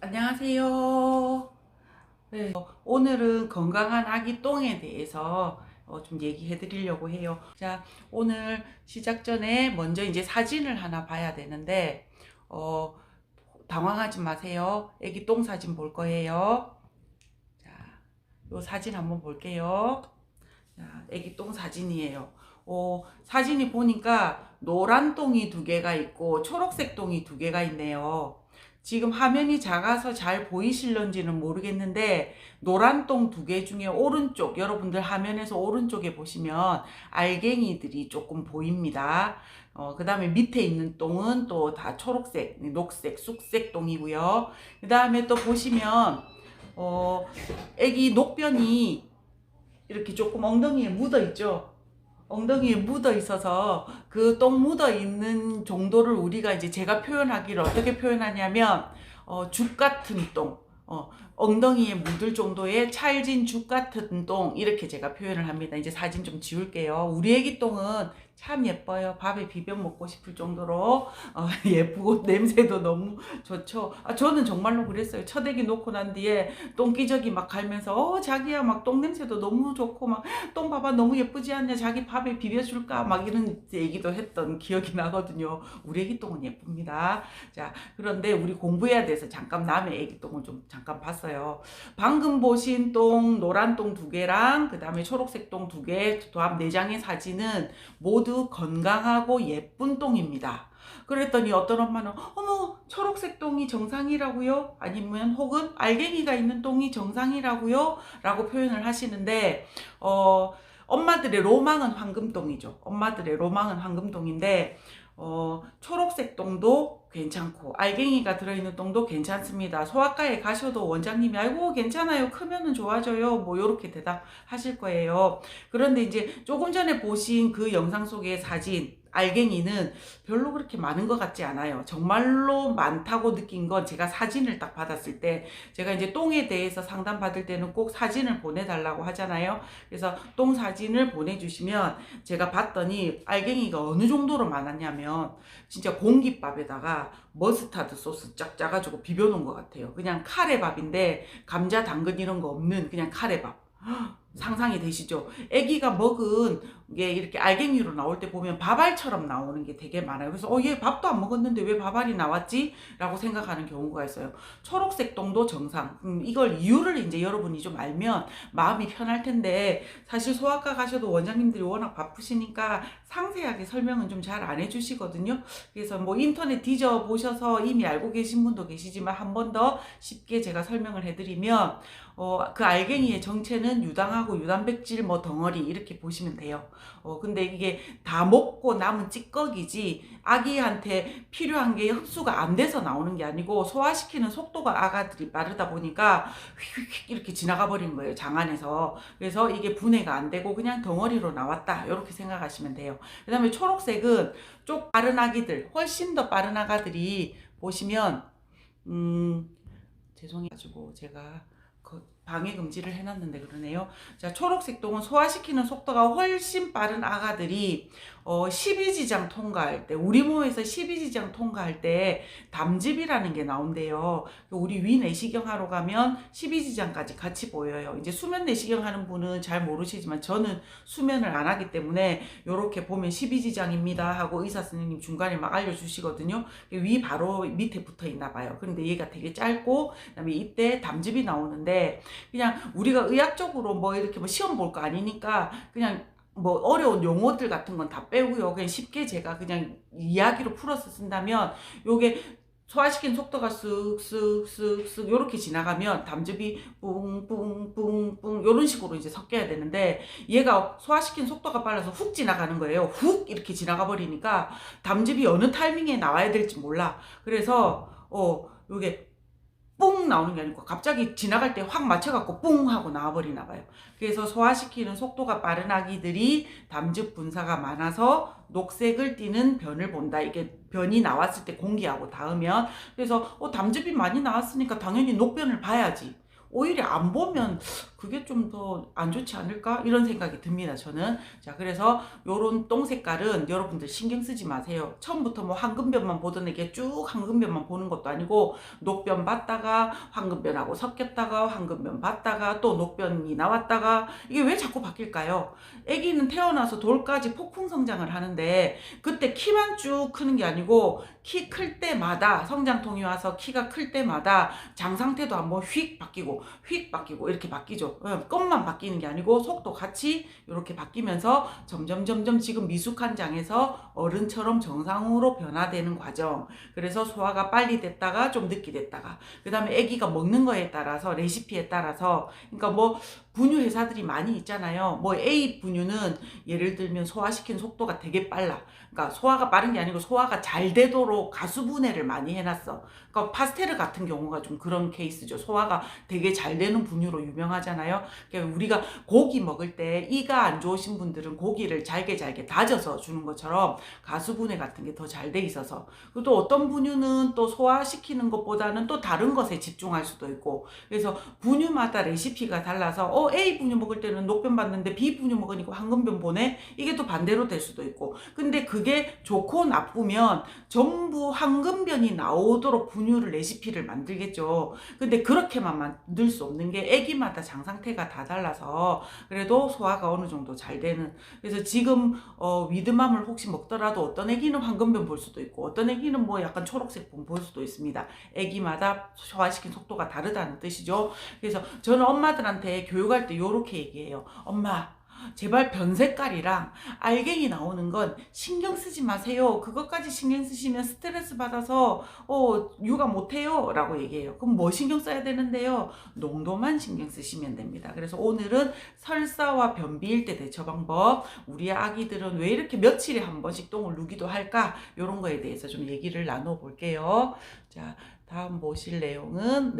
안녕하세요. 네, 오늘은 건강한 아기 똥에 대해서 좀 얘기해 드리려고 해요. 자, 오늘 시작 전에 먼저 이제 사진을 하나 봐야 되는데, 어, 당황하지 마세요. 아기 똥 사진 볼 거예요. 자, 요 사진 한번 볼게요. 자, 아기 똥 사진이에요. 사진이 보니까 노란 똥이 두 개가 있고 초록색 똥이 두 개가 있네요. 지금 화면이 작아서 잘 보이실런지는 모르겠는데 노란 똥 두 개 중에 오른쪽, 여러분들 화면에서 오른쪽에 보시면 알갱이들이 조금 보입니다. 그 다음에 밑에 있는 똥은 또 다 초록색, 녹색, 쑥색 똥이고요. 그 다음에 또 보시면 애기 녹변이 이렇게 조금 ong덩이에 묻어 있죠. 엉덩이에 묻어 있어서 그 똥 묻어 있는 정도를 우리가 이제 제가 표현하기를 어떻게 표현하냐면 죽 같은 똥, 엉덩이에 묻을 정도의 찰진 죽 같은 똥, 이렇게 제가 표현을 합니다. 이제 사진 좀 지울게요. 우리 애기 똥은 참 예뻐요. 밥에 비벼 먹고 싶을 정도로 예쁘고 냄새도 너무 좋죠. 저는 정말로 그랬어요. 첫 애기 놓고 난 뒤에 똥기저귀 막 갈면서 자기야 막 똥 냄새도 너무 좋고 막 똥 봐봐 너무 예쁘지 않냐, 자기 밥에 비벼줄까, 막 이런 얘기도 했던 기억이 나거든요. 우리 애기 똥은 예쁩니다. 자, 그런데 우리 공부해야 돼서 잠깐 남의 애기 똥을 좀 잠깐 봤어요. 방금 보신 똥, 노란 똥 두 개랑 그 다음에 초록색 똥 두 개, 도합 4장의 사진은 모두 건강하고 예쁜 똥입니다. 그랬더니 어떤 엄마는 어머 초록색 똥이 정상이라고요? 아니면 혹은 알갱이가 있는 똥이 정상이라고요? 라고 표현을 하시는데 엄마들의 로망은 황금똥이죠. 엄마들의 로망은 황금똥인데 초록색 똥도 괜찮고 알갱이가 들어있는 똥도 괜찮습니다. 소아과에 가셔도 원장님이 아이고 괜찮아요, 크면은 좋아져요, 뭐 요렇게 대답하실 거예요. 그런데 이제 조금 전에 보신 그 영상 속의 사진 알갱이는 별로 그렇게 많은 것 같지 않아요. 정말로 많다고 느낀 건 제가 사진을 딱 받았을 때, 제가 이제 똥에 대해서 상담 받을 때는 꼭 사진을 보내달라고 하잖아요. 그래서 똥 사진을 보내주시면 제가 봤더니 알갱이가 어느 정도로 많았냐면 진짜 공깃밥에다가 머스타드 소스 쫙 짜가지고 비벼놓은 것 같아요. 그냥 카레밥인데 감자 당근 이런 거 없는 그냥 카레밥. 상상이 되시죠? 아기가 먹은 게 이렇게 알갱이로 나올 때 보면 밥알처럼 나오는 게 되게 많아요. 그래서 얘 밥도 안 먹었는데 왜 밥알이 나왔지? 라고 생각하는 경우가 있어요. 초록색 똥도 정상. 이걸 이유를 이제 여러분이 좀 알면 마음이 편할 텐데, 사실 소아과 가셔도 원장님들이 워낙 바쁘시니까 상세하게 설명은 좀 잘 안 해주시거든요. 그래서 뭐 인터넷 뒤져 보셔서 이미 알고 계신 분도 계시지만 한 번 더 쉽게 제가 설명을 해드리면 그 알갱이의 정체는 유당하고 유단백질 뭐 덩어리 이렇게 보시면 돼요. 근데 이게 다 먹고 남은 찌꺼기지 아기한테 필요한 게 흡수가 안 돼서 나오는 게 아니고 소화시키는 속도가 아가들이 빠르다 보니까 휙휙 이렇게 지나가 버린 거예요, 장 안에서. 그래서 이게 분해가 안 되고 그냥 덩어리로 나왔다, 이렇게 생각하시면 돼요. 그 다음에 초록색은 쪽 빠른 아기들, 훨씬 더 빠른 아가들이 보시면 죄송해가지고 제가 방해 금지를 해놨는데 그러네요. 자, 초록색 똥은 소화시키는 속도가 훨씬 빠른 아가들이 12지장 통과할 때, 우리 몸에서 12지장 통과할 때 담즙이라는 게 나온대요. 우리 위 내시경 하러 가면 12지장까지 같이 보여요. 이제 수면 내시경 하는 분은 잘 모르시지만 저는 수면을 안 하기 때문에 이렇게 보면 12지장입니다 하고 의사 선생님 중간에 막 알려주시거든요. 위 바로 밑에 붙어 있나 봐요. 그런데 얘가 되게 짧고 그다음에 이때 담즙이 나오는데, 그냥 우리가 의학적으로 뭐 이렇게 뭐 시험 볼 거 아니니까 그냥 뭐 어려운 용어들 같은 건 다 빼고요. 그냥 쉽게 제가 그냥 이야기로 풀어서 쓴다면, 요게 소화시키는 속도가 쓱쓱쓱쓱 요렇게 지나가면 담즙이 뿡뿡뿡뿡 요런 식으로 이제 섞여야 되는데, 얘가 소화시키는 속도가 빨라서 훅 지나가는 거예요. 훅 이렇게 지나가 버리니까 담즙이 어느 타이밍에 나와야 될지 몰라. 그래서 요게 뿡 나오는 게 아니고 갑자기 지나갈 때 확 맞춰갖고 뿡 하고 나와버리나 봐요. 그래서 소화시키는 속도가 빠른 아기들이 담즙 분사가 많아서 녹색을 띠는 변을 본다. 이게 변이 나왔을 때 공기하고 닿으면. 그래서 담즙이 많이 나왔으니까 당연히 녹변을 봐야지. 오히려 안 보면 그게 좀 더 안 좋지 않을까? 이런 생각이 듭니다, 저는. 자, 그래서 요런 똥 색깔은 여러분들 신경 쓰지 마세요. 처음부터 뭐 황금변만 보던 애게 쭉 황금변만 보는 것도 아니고, 녹변 봤다가 황금변하고 섞였다가 황금변 봤다가 또 녹변이 나왔다가, 이게 왜 자꾸 바뀔까요? 아기는 태어나서 돌까지 폭풍 성장을 하는데, 그때 키만 쭉 크는 게 아니고 키 클 때마다, 성장통이 와서 키가 클 때마다 장 상태도 한번 휙 바뀌고 이렇게 바뀌죠. 것만 바뀌는 게 아니고 속도 같이 이렇게 바뀌면서 점점 지금 미숙한 장에서 어른처럼 정상으로 변화되는 과정. 그래서 소화가 빨리 됐다가 좀 늦게 됐다가, 그 다음에 아기가 먹는 거에 따라서, 레시피에 따라서, 그러니까 뭐 분유 회사들이 많이 있잖아요. 뭐 A 분유는 예를 들면 소화시키는 속도가 되게 빨라. 그러니까 소화가 빠른 게 아니고 소화가 잘 되도록 가수분해를 많이 해놨어. 그러니까 파스테르 같은 경우가 좀 그런 케이스죠. 소화가 되게 잘 되는 분유로 유명하잖아요. 그러니까 우리가 고기 먹을 때 이가 안 좋으신 분들은 고기를 잘게 다져서 주는 것처럼 가수분해 같은 게 더 잘 돼 있어서. 그리고 또 어떤 분유는 또 소화시키는 것보다는 또 다른 것에 집중할 수도 있고. 그래서 분유마다 레시피가 달라서 A 분유 먹을 때는 녹변 봤는데 B 분유 먹으니까 황금변 보네? 이게 또 반대로 될 수도 있고. 근데 그게 좋고 나쁘면 전부 황금변이 나오도록 분유를, 레시피를 만들겠죠. 근데 그렇게만 만들 수 없는 게 아기마다 장 상태가 다 달라서 그래도 소화가 어느 정도 잘 되는. 그래서 지금 위드맘을 혹시 먹더라도 어떤 아기는 황금변 볼 수도 있고 어떤 아기는 뭐 약간 초록색 볼 수도 있습니다. 아기마다 소화시킨 속도가 다르다는 뜻이죠. 그래서 저는 엄마들한테 교육할 때 요렇게 얘기해요. 엄마, 제발 변 색깔이랑 알갱이 나오는 건 신경 쓰지 마세요. 그것까지 신경 쓰시면 스트레스 받아서 육아 못해요 라고 얘기해요. 그럼 뭐 신경 써야 되는데요? 농도만 신경 쓰시면 됩니다. 그래서 오늘은 설사와 변비일 때 대처 방법, 우리 아기들은 왜 이렇게 며칠에 한 번씩 똥을 누기도 할까, 이런 거에 대해서 좀 얘기를 나눠 볼게요. 자, 다음 보실 내용은,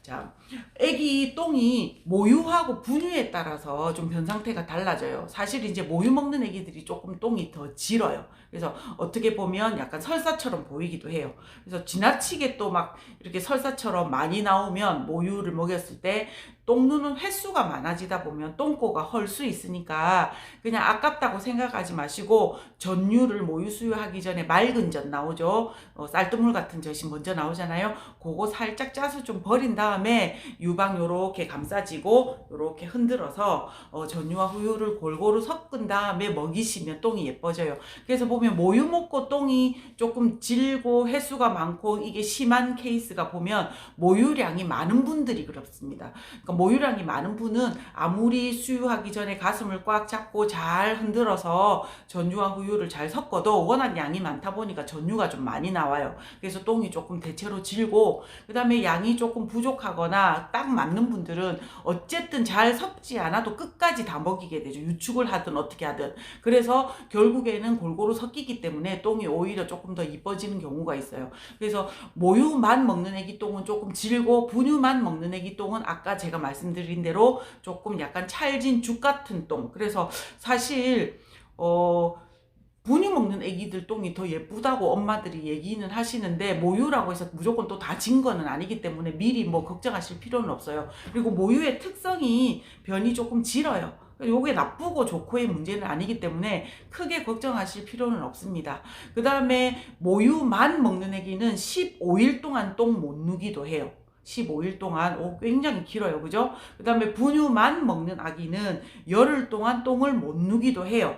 자, 아기 똥이 모유하고 분유에 따라서 좀 변 상태가 달라져요. 사실 이제 모유 먹는 아기들이 조금 똥이 더 질어요. 그래서 어떻게 보면 약간 설사처럼 보이기도 해요. 그래서 지나치게 또 막 이렇게 설사처럼 많이 나오면, 모유를 먹였을 때 똥 누는 횟수가 많아지다 보면 똥꼬가 헐 수 있으니까 그냥 아깝다고 생각하지 마시고, 전유를 모유 수유하기 전에 맑은 젖 나오죠. 쌀뜨물 같은 젖이 먼저 나오잖아요. 그거 살짝 짜서 좀 버린 다음에 유방 요렇게 감싸지고 요렇게 흔들어서 전유와 후유를 골고루 섞은 다음에 먹이시면 똥이 예뻐져요. 그래서 보면 모유 먹고 똥이 조금 질고 횟수가 많고 이게 심한 케이스가 보면 모유량이 많은 분들이 그렇습니다. 그러니까 모유량이 많은 분은 아무리 수유하기 전에 가슴을 꽉 잡고 잘 흔들어서 전유와 후유를 잘 섞어도 워낙 양이 많다 보니까 전유가 좀 많이 나와요. 그래서 똥이 조금 대체로 질고, 그 다음에 양이 조금 부족하거나 딱 맞는 분들은 어쨌든 잘 섞지 않아도 끝까지 다 먹이게 되죠. 유축을 하든 어떻게 하든. 그래서 결국에는 골고루 섞이기 때문에 똥이 오히려 조금 더 이뻐지는 경우가 있어요. 그래서 모유만 먹는 애기 똥은 조금 질고, 분유만 먹는 애기 똥은 아까 제가 말씀드린 대로 조금 약간 찰진 죽 같은 똥. 그래서 사실 분유 먹는 애기들 똥이 더 예쁘다고 엄마들이 얘기는 하시는데, 모유라고 해서 무조건 또 다 진 거는 아니기 때문에 미리 뭐 걱정하실 필요는 없어요. 그리고 모유의 특성이 변이 조금 질어요. 요게 나쁘고 좋고의 문제는 아니기 때문에 크게 걱정하실 필요는 없습니다. 그 다음에 모유만 먹는 애기는 15일 동안 똥 못 누기도 해요. 15일 동안, 굉장히 길어요. 그죠? 그 다음에 분유만 먹는 아기는 열흘 동안 똥을 못 누기도 해요.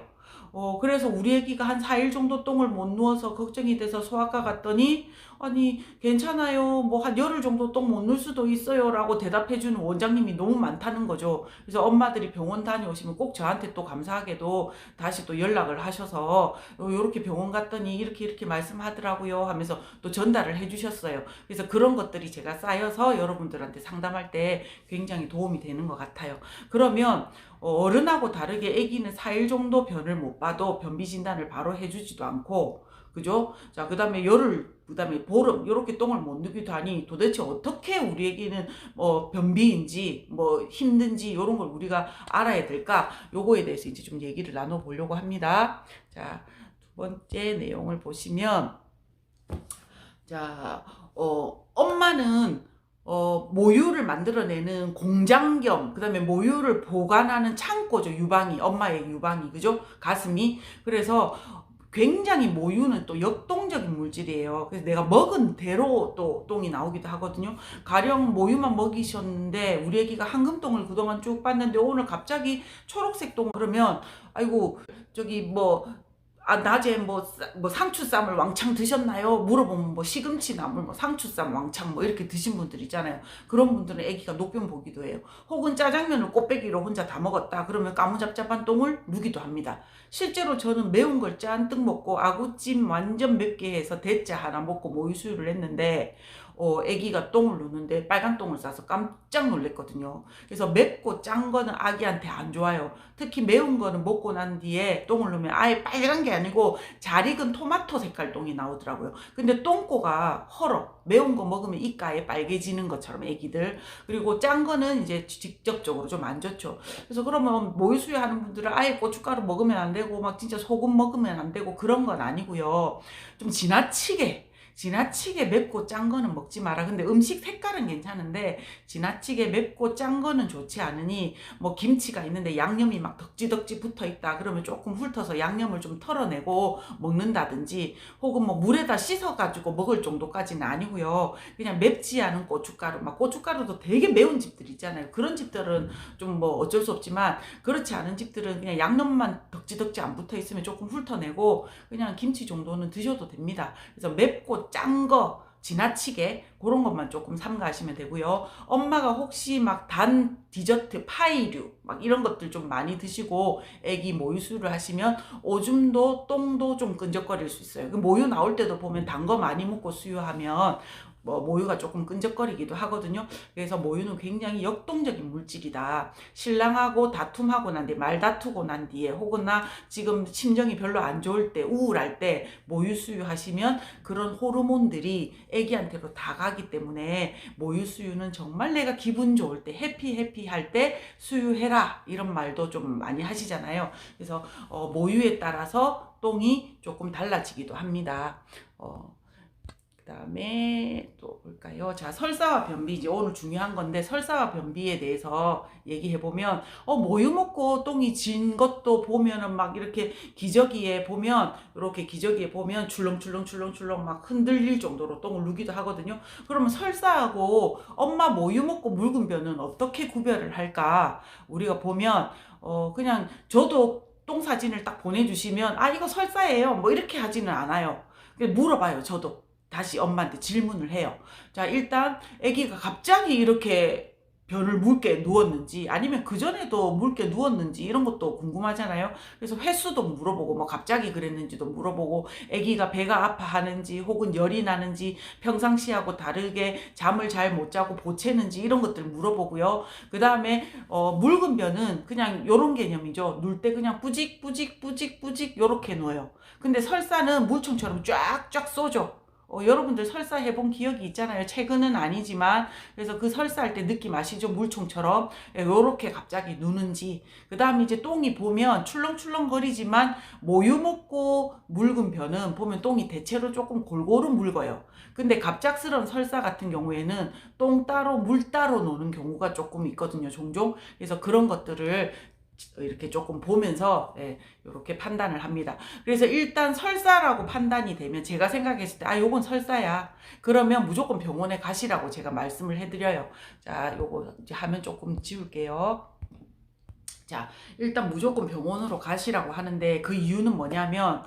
그래서 우리 애기가 한 4일 정도 똥을 못 누워서 걱정이 돼서 소아과 갔더니, 아니 괜찮아요, 뭐 한 열흘 정도 똥 못 누울 수도 있어요 라고 대답해주는 원장님이 너무 많다는 거죠. 그래서 엄마들이 병원 다녀오시면 꼭 저한테 또 감사하게도 다시 또 연락을 하셔서 요렇게 병원 갔더니 이렇게 말씀하더라고요 하면서 또 전달을 해주셨어요. 그래서 그런 것들이 제가 쌓여서 여러분들한테 상담할 때 굉장히 도움이 되는 것 같아요. 그러면 어른하고 다르게 아기는 4일 정도 변을 못 봐도 변비 진단을 바로 해주지도 않고, 그죠? 자, 그 다음에 열흘, 그 다음에 보름, 요렇게 똥을 못 누기도 하니 도대체 어떻게 우리 애기는 변비인지, 뭐 힘든지, 요런 걸 우리가 알아야 될까? 요거에 대해서 이제 좀 얘기를 나눠보려고 합니다. 자, 두 번째 내용을 보시면, 자, 엄마는 모유를 만들어내는 공장 겸, 그 다음에 모유를 보관하는 창고죠. 유방이, 엄마의 유방이, 그죠? 가슴이. 그래서 굉장히 모유는 또 역동적인 물질이에요. 그래서 내가 먹은 대로 또 똥이 나오기도 하거든요. 가령 모유만 먹이셨는데 우리 애기가 황금똥을 그동안 쭉 봤는데 오늘 갑자기 초록색 똥 그러면 아이고 저기 뭐 낮에 뭐 상추쌈을 왕창 드셨나요? 물어보면 뭐 시금치 나물 뭐 상추쌈 왕창 뭐 이렇게 드신 분들 있잖아요. 그런 분들은 아기가 노병 보기도 해요. 혹은 짜장면을 꽃배기로 혼자 다 먹었다. 그러면 까무잡잡한 똥을 누기도 합니다. 실제로 저는 매운 걸 잔뜩 먹고 아구찜 완전 맵게 해서 대짜 하나 먹고 모유 수유를 했는데 아기가 똥을 누는데 빨간 똥을 싸서 깜짝 놀랐거든요. 그래서 맵고 짠 거는 아기한테 안 좋아요. 특히 매운 거는 먹고 난 뒤에 똥을 누면 아예 빨간 게 아니고 잘 익은 토마토 색깔 똥이 나오더라고요. 근데 똥꼬가 헐어. 매운 거 먹으면 입가에 빨개지는 것처럼 아기들. 그리고 짠 거는 이제 직접적으로 좀 안 좋죠. 그래서 그러면 모유 수유하는 분들은 아예 고춧가루 먹으면 안 되고 막 진짜 소금 먹으면 안 되고 그런 건 아니고요. 좀 지나치게 맵고 짠 거는 먹지 마라. 근데 음식 색깔은 괜찮은데 지나치게 맵고 짠 거는 좋지 않으니 뭐 김치가 있는데 양념이 막 덕지덕지 붙어 있다 그러면 조금 훑어서 양념을 좀 털어내고 먹는다든지 혹은 뭐 물에다 씻어 가지고 먹을 정도까지는 아니고요. 그냥 맵지 않은 고춧가루, 막 고춧가루도 되게 매운 집들 있잖아요. 그런 집들은 좀 뭐 어쩔 수 없지만 그렇지 않은 집들은 그냥 양념만 덕지덕지 안 붙어 있으면 조금 훑어내고 그냥 김치 정도는 드셔도 됩니다. 그래서 맵고 짠 거 지나치게 그런 것만 조금 삼가하시면 되고요. 엄마가 혹시 막 단 디저트, 파이류 막 이런 것들 좀 많이 드시고 애기 모유 수유를 하시면 오줌도 똥도 좀 끈적거릴 수 있어요. 그 모유 나올 때도 보면 단 거 많이 먹고 수유하면 뭐 모유가 조금 끈적거리기도 하거든요. 그래서 모유는 굉장히 역동적인 물질이다. 신랑하고 다툼하고 난 뒤에 말다투고 난 뒤에 혹은 나 지금 심정이 별로 안 좋을 때 우울할 때 모유 수유하시면 그런 호르몬들이 애기한테로 다 가기 때문에 모유 수유는 정말 내가 기분 좋을 때 해피 할 때 수유해라 이런 말도 좀 많이 하시잖아요. 그래서 모유에 따라서 똥이 조금 달라지기도 합니다. 그 다음에 또 볼까요? 자, 설사와 변비지. 오늘 중요한 건데 설사와 변비에 대해서 얘기해보면 모유 먹고 똥이 진 것도 보면은 막 이렇게 기저귀에 보면 이렇게 기저귀에 보면 출렁출렁 막 흔들릴 정도로 똥을 누기도 하거든요. 그러면 설사하고 엄마 모유 먹고 묽은 변은 어떻게 구별을 할까? 우리가 보면 그냥 저도 똥 사진을 딱 보내주시면 이거 설사예요 뭐 이렇게 하지는 않아요. 물어봐요. 저도 다시 엄마한테 질문을 해요. 자, 일단 아기가 갑자기 이렇게 변을 묽게 누웠는지 아니면 그전에도 묽게 누웠는지 이런 것도 궁금하잖아요. 그래서 횟수도 물어보고 뭐 갑자기 그랬는지도 물어보고 아기가 배가 아파하는지 혹은 열이 나는지 평상시하고 다르게 잠을 잘 못 자고 보채는지 이런 것들 물어보고요. 그 다음에 묽은 변은 그냥 요런 개념이죠. 누울 때 그냥 뿌직 요렇게 누워요. 근데 설사는 물총처럼 쫙쫙 쏘죠. 여러분들 설사 해본 기억이 있잖아요. 최근은 아니지만 그래서 그 설사할 때 느낌 아시죠? 물총처럼 요렇게 갑자기 누는지. 그 다음에 이제 똥이 보면 출렁출렁 거리지만 모유 먹고 묽은 변은 보면 똥이 대체로 조금 골고루 묽어요. 근데 갑작스러운 설사 같은 경우에는 똥 따로 물 따로 노는 경우가 조금 있거든요. 종종. 그래서 그런 것들을 이렇게 조금 보면서 이렇게 판단을 합니다. 그래서 일단 설사라고 판단이 되면 제가 생각했을 때 요건 설사야. 그러면 무조건 병원에 가시라고 제가 말씀을 해드려요. 자, 요거 이제 화면 조금 지울게요. 자, 일단 무조건 병원으로 가시라고 하는데 그 이유는 뭐냐면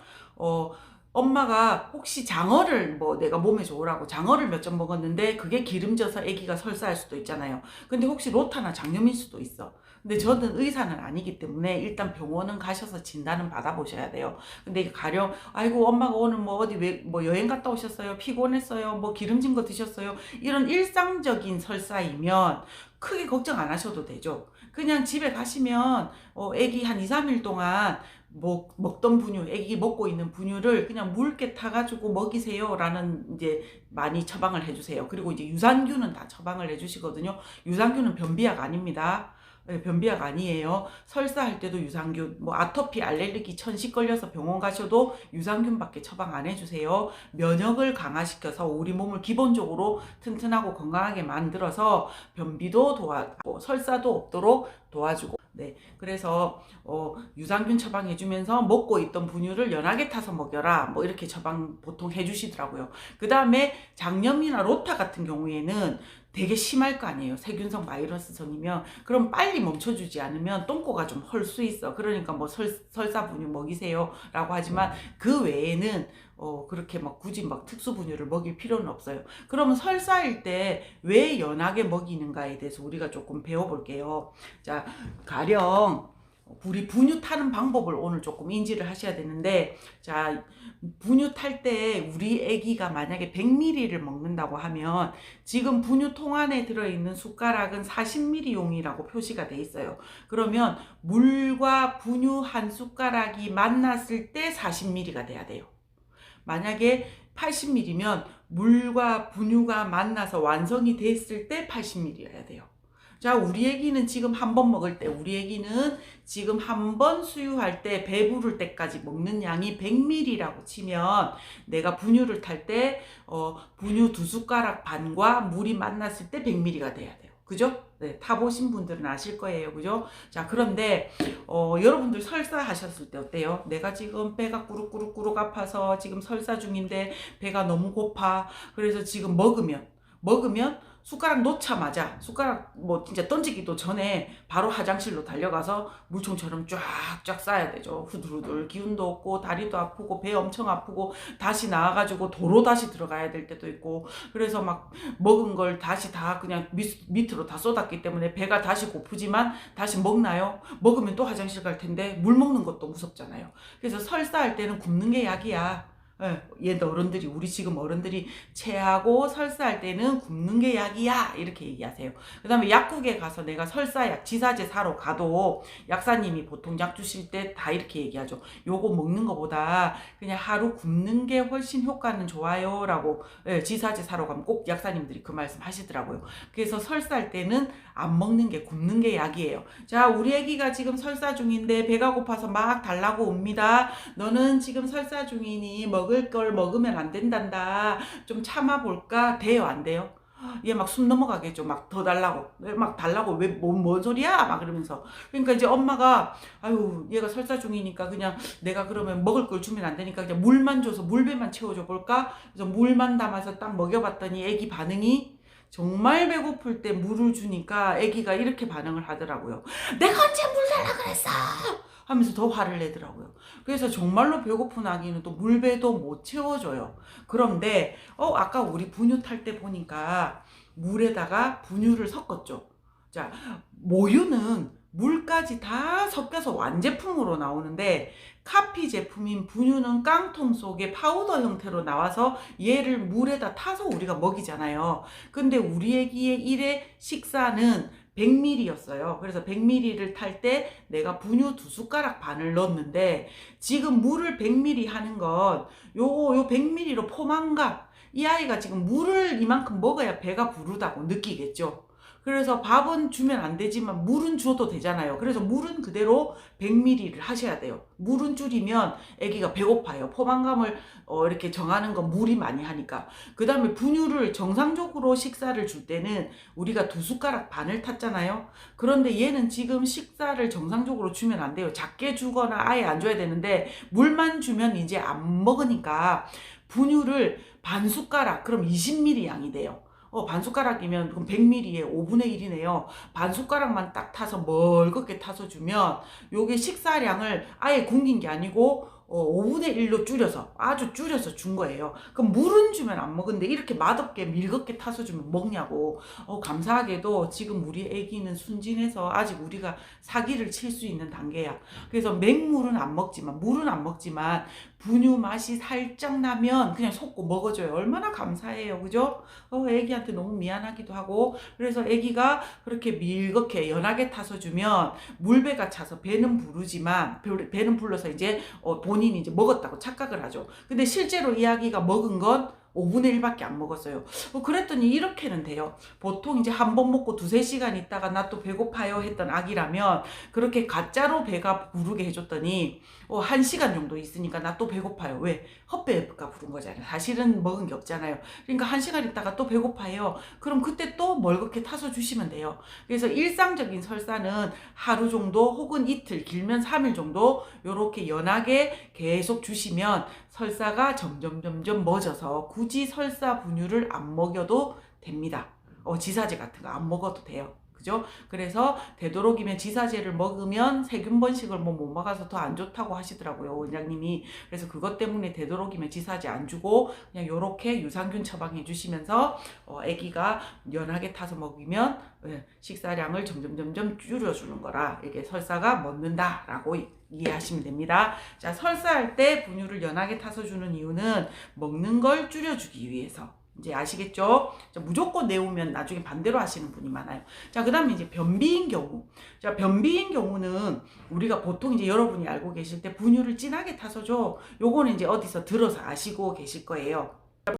엄마가 혹시 장어를 뭐 내가 몸에 좋으라고 장어를 몇 점 먹었는데 그게 기름져서 아기가 설사할 수도 있잖아요. 근데 혹시 로타나 장염일 수도 있어. 근데 저는 의사는 아니기 때문에 일단 병원은 가셔서 진단은 받아보셔야 돼요. 근데 이게 가령 아이고 엄마가 오늘 뭐 어디 뭐 여행 갔다 오셨어요? 피곤했어요? 뭐 기름진 거 드셨어요? 이런 일상적인 설사이면 크게 걱정 안 하셔도 되죠. 그냥 집에 가시면 아기 한 2, 3일 동안 먹던 분유, 애기 먹고 있는 분유를 그냥 묽게 타가지고 먹이세요 라는 이제 많이 처방을 해주세요. 그리고 이제 유산균은 다 처방을 해주시거든요. 유산균은 변비약 아닙니다. 변비약 아니에요. 설사할 때도 유산균, 뭐 아토피, 알레르기, 천식 걸려서 병원 가셔도 유산균밖에 처방 안 해주세요. 면역을 강화시켜서 우리 몸을 기본적으로 튼튼하고 건강하게 만들어서 변비도 도와주고 설사도 없도록 도와주고, 네, 그래서 유산균 처방해주면서 먹고 있던 분유를 연하게 타서 먹여라, 뭐 이렇게 처방 보통 해주시더라고요. 그 다음에 장염이나 로타 같은 경우에는 되게 심할 거 아니에요. 세균성 바이러스성이면. 그럼 빨리 멈춰주지 않으면 똥꼬가 좀 헐 수 있어. 그러니까 뭐 설사 분유 먹이세요 라고 하지만 그 외에는 그렇게 막 굳이 막 특수 분유를 먹일 필요는 없어요. 그러면 설사일 때 왜 연하게 먹이는가에 대해서 우리가 조금 배워볼게요. 자, 가령 우리 분유 타는 방법을 오늘 조금 인지를 하셔야 되는데, 자, 분유 탈 때 우리 아기가 만약에 100ml를 먹는다고 하면 지금 분유통 안에 들어있는 숟가락은 40ml 용이라고 표시가 돼 있어요. 그러면 물과 분유 한 숟가락이 만났을 때 40ml가 돼야 돼요. 만약에 80ml면 물과 분유가 만나서 완성이 됐을 때 80ml여야 돼요. 자, 우리 애기는 지금 한 번 먹을 때, 우리 애기는 지금 한 번 수유할 때 배부를 때까지 먹는 양이 100ml라고 치면 내가 분유를 탈 때 분유 2숟가락 반과 물이 만났을 때 100ml가 돼야 돼요. 그죠? 네, 타보신 분들은 아실 거예요. 그죠? 자, 그런데 여러분들 설사 하셨을 때 어때요? 내가 지금 배가 꾸룩꾸룩꾸룩 아파서 지금 설사 중인데 배가 너무 고파. 그래서 지금 먹으면 숟가락 놓자마자 숟가락 뭐 진짜 던지기도 전에 바로 화장실로 달려가서 물총처럼 쫙쫙 싸야 되죠. 후들후들 기운도 없고 다리도 아프고 배 엄청 아프고 다시 나와가지고 도로 다시 들어가야 될 때도 있고, 그래서 막 먹은 걸 다시 다 그냥 밑으로 다 쏟았기 때문에 배가 다시 고프지만 다시 먹나요? 먹으면 또 화장실 갈 텐데 물 먹는 것도 무섭잖아요. 그래서 설사할 때는 굶는 게 약이야. 옛 어른들이, 우리 지금 어른들이 체하고 설사할 때는 굶는 게 약이야 이렇게 얘기하세요. 그 다음에 약국에 가서 내가 설사약 지사제 사러 가도 약사님이 보통 약 주실 때 다 이렇게 얘기하죠. 요거 먹는 거보다 그냥 하루 굶는 게 훨씬 효과는 좋아요 라고, 지사제 사러 가면 꼭 약사님들이 그 말씀 하시더라고요. 그래서 설사할 때는 안 먹는 게, 굶는 게 약이에요. 자, 우리 애기가 지금 설사 중인데 배가 고파서 막 달라고 옵니다. 너는 지금 설사 중이니 먹을 걸 먹으면 안 된단다. 좀 참아볼까? 돼요? 안 돼요? 얘 막 숨 넘어가겠죠. 막 더 달라고. 막 달라고. 왜, 뭔 소리야? 막 그러면서. 그러니까 이제 엄마가, 아유, 얘가 설사 중이니까 그냥 내가 그러면 먹을 걸 주면 안 되니까 그냥 물만 줘서 물배만 채워줘 볼까? 그래서 물만 담아서 딱 먹여봤더니 애기 반응이 정말 배고플 때 물을 주니까 애기가 이렇게 반응을 하더라고요. 내가 언제 물 달라 그랬어? 하면서 더 화를 내더라고요. 그래서 정말로 배고픈 아기는 또 물배도 못 채워줘요. 그런데 아까 우리 분유 탈 때 보니까 물에다가 분유를 섞었죠. 자, 모유는 물까지 다 섞여서 완제품으로 나오는데 카피 제품인 분유는 깡통 속에 파우더 형태로 나와서 얘를 물에다 타서 우리가 먹이잖아요. 근데 우리 애기의 일회 식사는 100ml였어요. 그래서 100ml를 탈 때 내가 분유 2숟가락 반을 넣었는데 지금 물을 100ml 하는 건 요 100ml로 포만감, 이 아이가 지금 물을 이만큼 먹어야 배가 부르다고 느끼겠죠. 그래서 밥은 주면 안 되지만 물은 줘도 되잖아요. 그래서 물은 그대로 100ml를 하셔야 돼요. 물은 줄이면 아기가 배고파요. 포만감을 이렇게 정하는 건 물이 많이 하니까. 그 다음에 분유를 정상적으로 식사를 줄 때는 우리가 2숟가락 반을 탔잖아요. 그런데 얘는 지금 식사를 정상적으로 주면 안 돼요. 작게 주거나 아예 안 줘야 되는데 물만 주면 이제 안 먹으니까 분유를 반 숟가락, 그럼 20ml 양이 돼요. 반 숟가락이면 그럼 100ml에 5분의 1이네요. 반 숟가락만 딱 타서 멀겋게 타서 주면 요게 식사량을 아예 굶긴 게 아니고 5분의 1로 줄여서, 아주 줄여서 준 거예요. 그럼 물은 주면 안 먹는데 이렇게 맛없게 밀겋게 타서 주면 먹냐고. 감사하게도 지금 우리 애기는 순진해서 아직 우리가 사기를 칠 수 있는 단계야. 그래서 맹물은 안 먹지만, 물은 안 먹지만 분유 맛이 살짝 나면 그냥 섞고 먹어줘요. 얼마나 감사해요. 그죠? 애기한테 너무 미안하기도 하고. 그래서 애기가 그렇게 밀겋게 연하게 타서 주면 물배가 차서 배는 부르지만, 배는 불러서 이제 본인이 이제 먹었다고 착각을 하죠. 근데 실제로 이 아기가 먹은 건 5분의 1밖에 안 먹었어요. 그랬더니 이렇게는 돼요. 보통 이제 한 번 먹고 2-3시간 있다가 나 또 배고파요 했던 아기라면 그렇게 가짜로 배가 부르게 해줬더니 1시간 정도 있으니까 나 또 배고파요. 왜? 헛배가 부른 거잖아요. 사실은 먹은 게 없잖아요. 그러니까 1시간 있다가 또 배고파요. 그럼 그때 또 멀겋게 타서 주시면 돼요. 그래서 일상적인 설사는 하루 정도 혹은 이틀, 길면 3일 정도 요렇게 연하게 계속 주시면 설사가 점점 멎어서 굳이 설사 분유를 안 먹여도 됩니다. 지사제 같은 거 안 먹어도 돼요. 그죠? 그래서 되도록이면 지사제를 먹으면 세균 번식을 못 막아서 더 안 좋다고 하시더라고요, 원장님이. 그래서 그것 때문에 되도록이면 지사제 안 주고 그냥 요렇게 유산균 처방해 주시면서 아기가 연하게 타서 먹이면 식사량을 점점 줄여주는 거라 이게 설사가 멎는다라고 이해하시면 됩니다. 자, 설사할 때 분유를 연하게 타서 주는 이유는 먹는 걸 줄여주기 위해서. 이제 아시겠죠? 자, 무조건 내우면 나중에 반대로 하시는 분이 많아요. 자, 그 다음에 이제 변비인 경우. 자, 변비인 경우는 우리가 보통 이제 여러분이 알고 계실 때 분유를 진하게 타서 줘. 요거는 이제 어디서 들어서 아시고 계실 거예요.